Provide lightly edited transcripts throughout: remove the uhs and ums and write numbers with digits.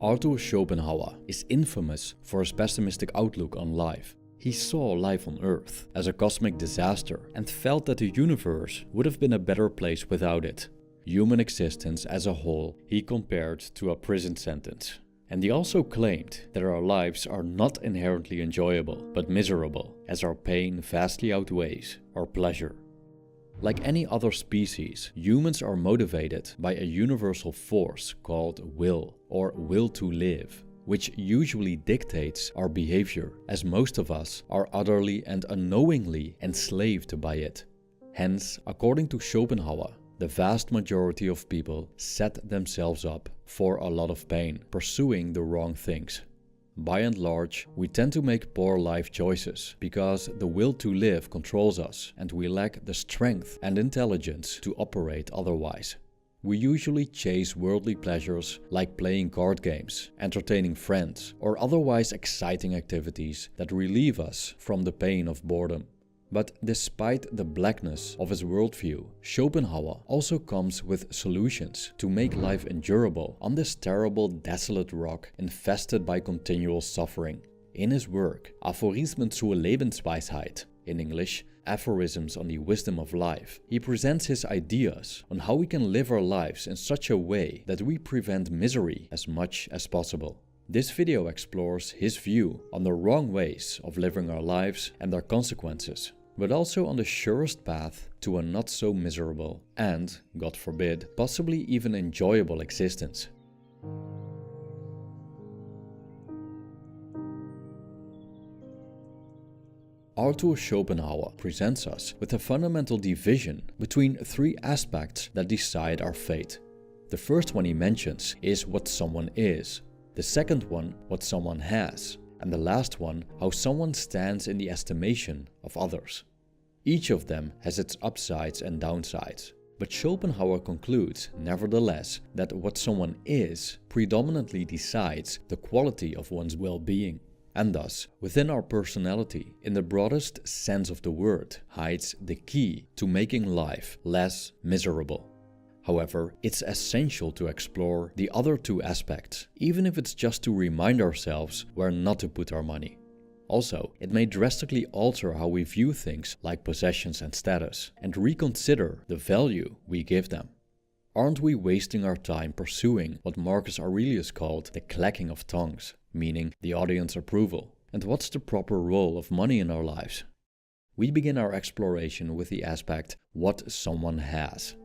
Arthur Schopenhauer is infamous for his pessimistic outlook on life. He saw life on Earth as a cosmic disaster and felt that the universe would have been a better place without it. Human existence as a whole he compared to a prison sentence. And he also claimed that our lives are not inherently enjoyable, but miserable, as our pain vastly outweighs our pleasure. Like any other species, humans are motivated by a universal force called will, or will to live, which usually dictates our behavior, as most of us are utterly and unknowingly enslaved by it. Hence, according to Schopenhauer, the vast majority of people set themselves up for a lot of pain, pursuing the wrong things. By and large, we tend to make poor life choices because the will to live controls us and we lack the strength and intelligence to operate otherwise. We usually chase worldly pleasures like playing card games, entertaining friends, or otherwise exciting activities that relieve us from the pain of boredom. But despite the blackness of his worldview, Schopenhauer also comes with solutions to make life endurable on this terrible, desolate rock infested by continual suffering. In his work, Aphorismen zur Lebensweisheit, in English, Aphorisms on the Wisdom of Life, he presents his ideas on how we can live our lives in such a way that we prevent misery as much as possible. This video explores his view on the wrong ways of living our lives and their consequences, but also on the surest path to a not so miserable and, God forbid, possibly even enjoyable existence. Arthur Schopenhauer presents us with a fundamental division between three aspects that decide our fate. The first one he mentions is what someone is, the second one what someone has, and the last one how someone stands in the estimation of others. Each of them has its upsides and downsides, but Schopenhauer concludes, nevertheless, that what someone is predominantly decides the quality of one's well-being. And thus, within our personality, in the broadest sense of the word, hides the key to making life less miserable. However, it's essential to explore the other two aspects, even if it's just to remind ourselves where not to put our money. Also, it may drastically alter how we view things like possessions and status, and reconsider the value we give them. Aren't we wasting our time pursuing what Marcus Aurelius called the clacking of tongues, meaning the audience approval? And what's the proper role of money in our lives? We begin our exploration with the aspect what someone has.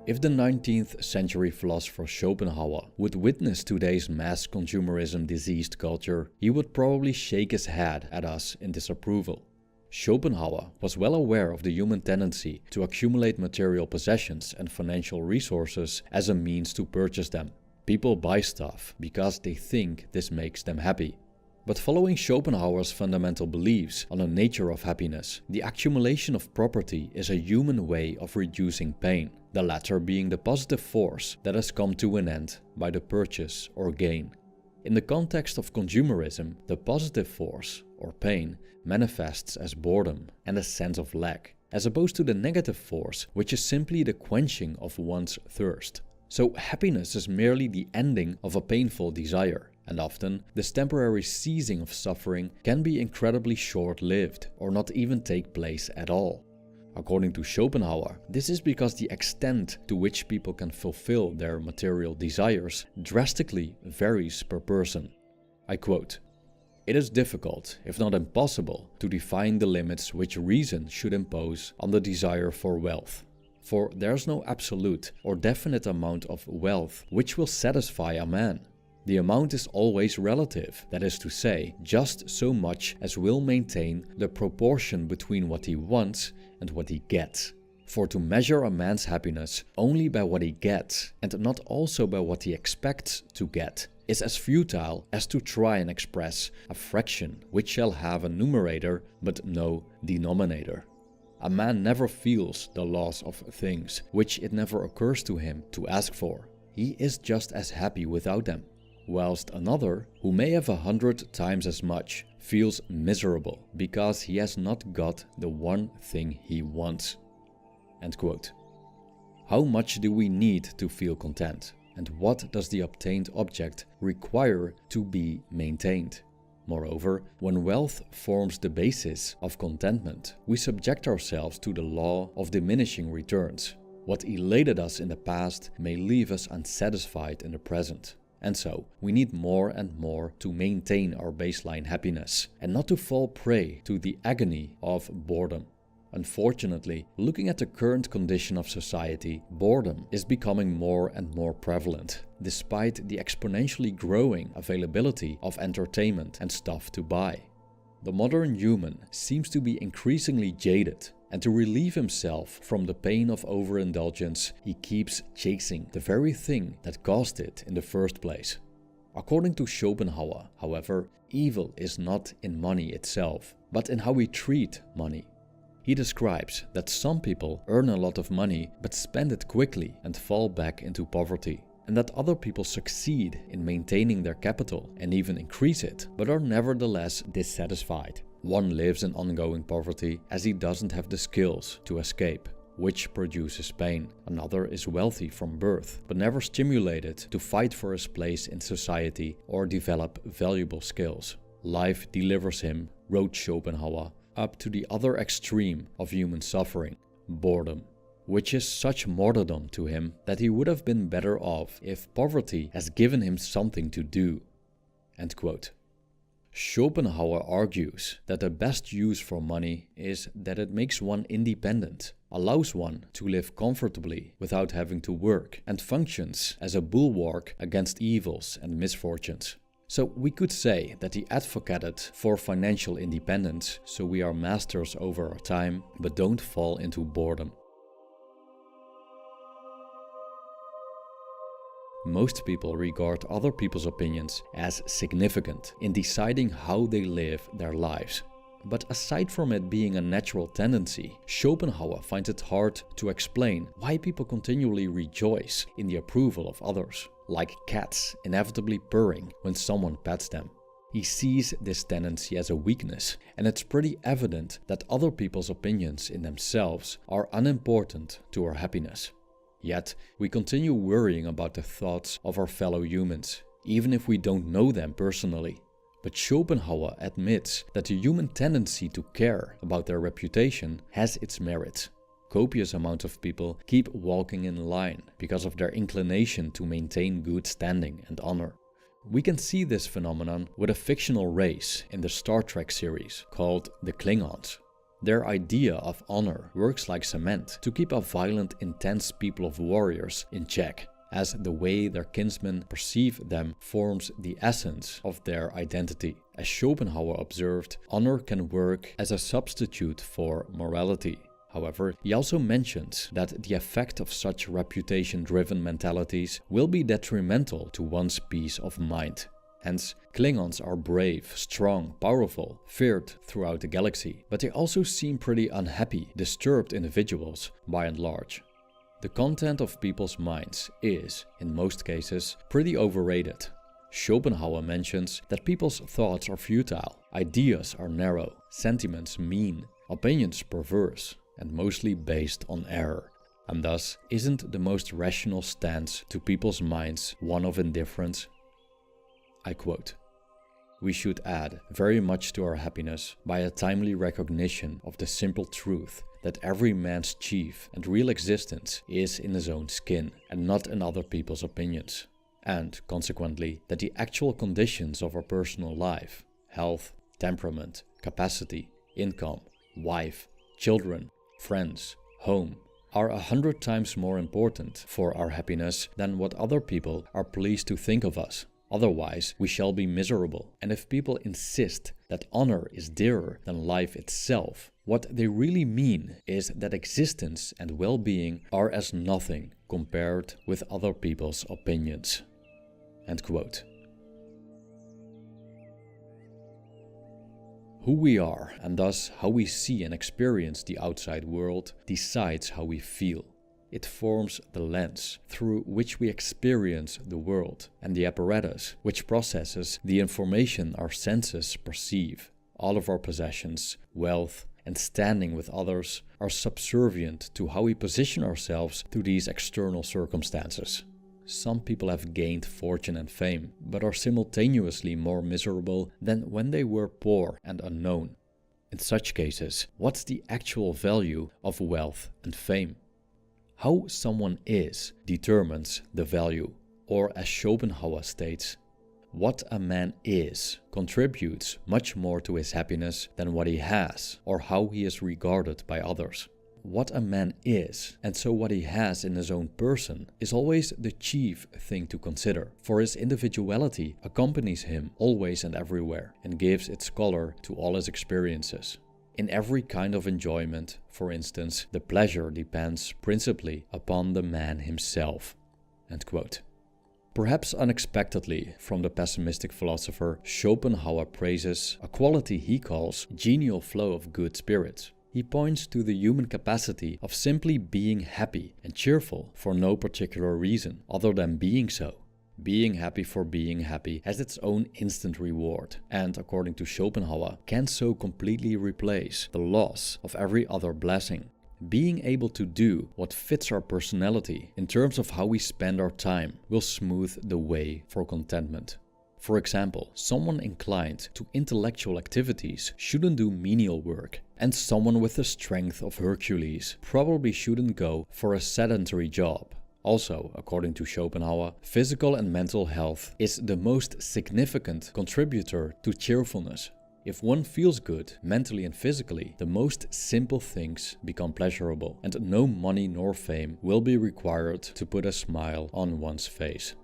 If the 19th century philosopher Schopenhauer would witness today's mass consumerism diseased culture, he would probably shake his head at us in disapproval. Schopenhauer was well aware of the human tendency to accumulate material possessions and financial resources as a means to purchase them. People buy stuff because they think this makes them happy. But following Schopenhauer's fundamental beliefs on the nature of happiness, the accumulation of property is a human way of reducing pain, the latter being the positive force that has come to an end by the purchase or gain. In the context of consumerism, the positive force, or pain, manifests as boredom and a sense of lack, as opposed to the negative force, which is simply the quenching of one's thirst. So happiness is merely the ending of a painful desire, and often this temporary ceasing of suffering can be incredibly short-lived or not even take place at all. According to Schopenhauer, this is because the extent to which people can fulfill their material desires drastically varies per person. I quote, "It is difficult, if not impossible, to define the limits which reason should impose on the desire for wealth. For there's no absolute or definite amount of wealth which will satisfy a man. The amount is always relative, that is to say, just so much as will maintain the proportion between what he wants and what he gets. For to measure a man's happiness only by what he gets, and not also by what he expects to get, is as futile as to try and express a fraction which shall have a numerator but no denominator. A man never feels the loss of things which it never occurs to him to ask for. He is just as happy without them. Whilst another, who may have 100 times as much, feels miserable because he has not got the one thing he wants." End quote. How much do we need to feel content? And what does the obtained object require to be maintained? Moreover, when wealth forms the basis of contentment, we subject ourselves to the law of diminishing returns. What elated us in the past may leave us unsatisfied in the present. And so, we need more and more to maintain our baseline happiness and not to fall prey to the agony of boredom. Unfortunately, looking at the current condition of society, boredom is becoming more and more prevalent, despite the exponentially growing availability of entertainment and stuff to buy. The modern human seems to be increasingly jaded, and to relieve himself from the pain of overindulgence, he keeps chasing the very thing that caused it in the first place. According to Schopenhauer, however, evil is not in money itself, but in how we treat money. He describes that some people earn a lot of money but spend it quickly and fall back into poverty, and that other people succeed in maintaining their capital and even increase it, but are nevertheless dissatisfied. One lives in ongoing poverty as he doesn't have the skills to escape, which produces pain. Another is wealthy from birth, but never stimulated to fight for his place in society or develop valuable skills. Life delivers him, wrote Schopenhauer, up to the other extreme of human suffering, boredom, which is such martyrdom to him that he would have been better off if poverty has given him something to do. End quote. Schopenhauer argues that the best use for money is that it makes one independent, allows one to live comfortably without having to work, and functions as a bulwark against evils and misfortunes. So we could say that he advocated for financial independence, so we are masters over our time, but don't fall into boredom. Most people regard other people's opinions as significant in deciding how they live their lives. But aside from it being a natural tendency, Schopenhauer finds it hard to explain why people continually rejoice in the approval of others, like cats inevitably purring when someone pets them. He sees this tendency as a weakness, and it's pretty evident that other people's opinions in themselves are unimportant to our happiness. Yet, we continue worrying about the thoughts of our fellow humans, even if we don't know them personally. But Schopenhauer admits that the human tendency to care about their reputation has its merits. Copious amounts of people keep walking in line because of their inclination to maintain good standing and honor. We can see this phenomenon with a fictional race in the Star Trek series called the Klingons. Their idea of honor works like cement to keep a violent, intense people of warriors in check, as the way their kinsmen perceive them forms the essence of their identity. As Schopenhauer observed, honor can work as a substitute for morality. However, he also mentions that the effect of such reputation-driven mentalities will be detrimental to one's peace of mind. Hence, Klingons are brave, strong, powerful, feared throughout the galaxy, but they also seem pretty unhappy, disturbed individuals by and large. The content of people's minds is, in most cases, pretty overrated. Schopenhauer mentions that people's thoughts are futile, ideas are narrow, sentiments mean, opinions perverse, and mostly based on error. And thus, isn't the most rational stance to people's minds one of indifference? I quote, "We should add very much to our happiness by a timely recognition of the simple truth that every man's chief and real existence is in his own skin and not in other people's opinions, and consequently that the actual conditions of our personal life, health, temperament, capacity, income, wife, children, friends, home, are 100 times more important for our happiness than what other people are pleased to think of us. Otherwise, we shall be miserable. And if people insist that honor is dearer than life itself, what they really mean is that existence and well-being are as nothing compared with other people's opinions." End quote. Who we are, and thus how we see and experience the outside world, decides how we feel. It forms the lens through which we experience the world, and the apparatus which processes the information our senses perceive. All of our possessions, wealth, and standing with others are subservient to how we position ourselves to these external circumstances. Some people have gained fortune and fame, but are simultaneously more miserable than when they were poor and unknown. In such cases, what's the actual value of wealth and fame? How someone is determines the value, or as Schopenhauer states, what a man is contributes much more to his happiness than what he has or how he is regarded by others. What a man is, and so what he has in his own person, is always the chief thing to consider, for his individuality accompanies him always and everywhere and gives its color to all his experiences. In every kind of enjoyment, for instance, the pleasure depends principally upon the man himself." End quote. Perhaps unexpectedly, from the pessimistic philosopher, Schopenhauer praises a quality he calls genial flow of good spirits. He points to the human capacity of simply being happy and cheerful for no particular reason other than being so. Being happy for being happy has its own instant reward, and according to Schopenhauer, can so completely replace the loss of every other blessing. Being able to do what fits our personality in terms of how we spend our time will smooth the way for contentment. For example, someone inclined to intellectual activities shouldn't do menial work, and someone with the strength of Hercules probably shouldn't go for a sedentary job. Also, according to Schopenhauer, physical and mental health is the most significant contributor to cheerfulness. If one feels good, mentally and physically, the most simple things become pleasurable, and no money nor fame will be required to put a smile on one's face.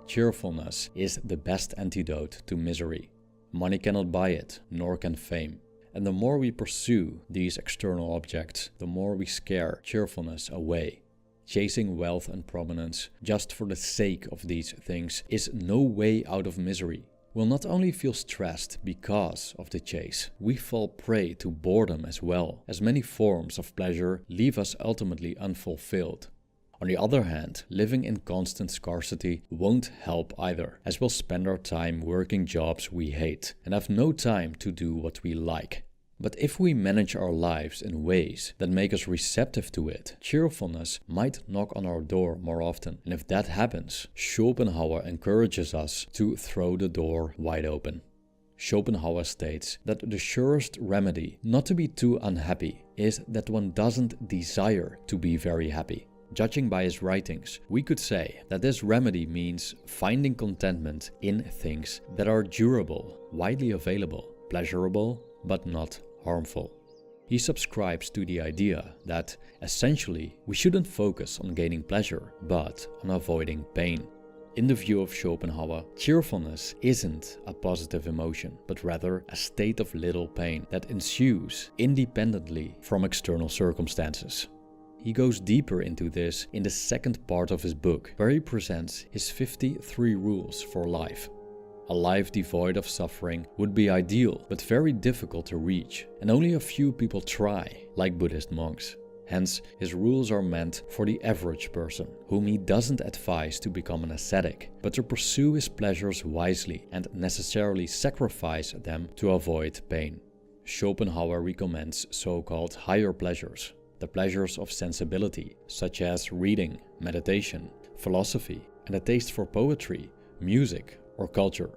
Cheerfulness is the best antidote to misery. Money cannot buy it, nor can fame. And the more we pursue these external objects, the more we scare cheerfulness away. Chasing wealth and prominence just for the sake of these things is no way out of misery. We'll not only feel stressed because of the chase, we fall prey to boredom as well, as many forms of pleasure leave us ultimately unfulfilled. On the other hand, living in constant scarcity won't help either, as we'll spend our time working jobs we hate and have no time to do what we like. But if we manage our lives in ways that make us receptive to it, cheerfulness might knock on our door more often. And if that happens, Schopenhauer encourages us to throw the door wide open. Schopenhauer states that the surest remedy not to be too unhappy is that one doesn't desire to be very happy. Judging by his writings, we could say that this remedy means finding contentment in things that are durable, widely available, pleasurable, but not harmful. He subscribes to the idea that, essentially, we shouldn't focus on gaining pleasure, but on avoiding pain. In the view of Schopenhauer, cheerfulness isn't a positive emotion, but rather a state of little pain that ensues independently from external circumstances. He goes deeper into this in the second part of his book, where he presents his 53 rules for life. A life devoid of suffering would be ideal, but very difficult to reach, and only a few people try, like Buddhist monks. Hence, his rules are meant for the average person, whom he doesn't advise to become an ascetic, but to pursue his pleasures wisely and necessarily sacrifice them to avoid pain. Schopenhauer recommends so-called higher pleasures, the pleasures of sensibility, such as reading, meditation, philosophy, and a taste for poetry, music, or culture.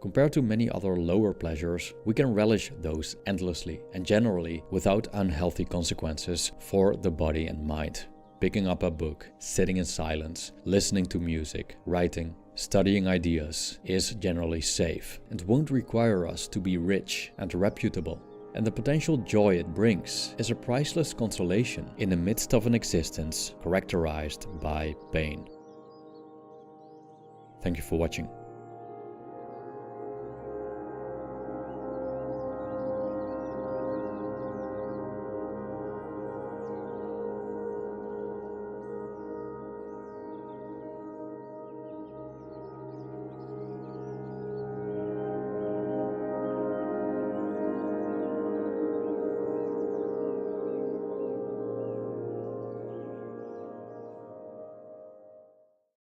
Compared to many other lower pleasures, we can relish those endlessly and generally without unhealthy consequences for the body and mind. Picking up a book, sitting in silence, listening to music, writing, studying ideas is generally safe and won't require us to be rich and reputable. And the potential joy it brings is a priceless consolation in the midst of an existence characterized by pain. Thank you for watching.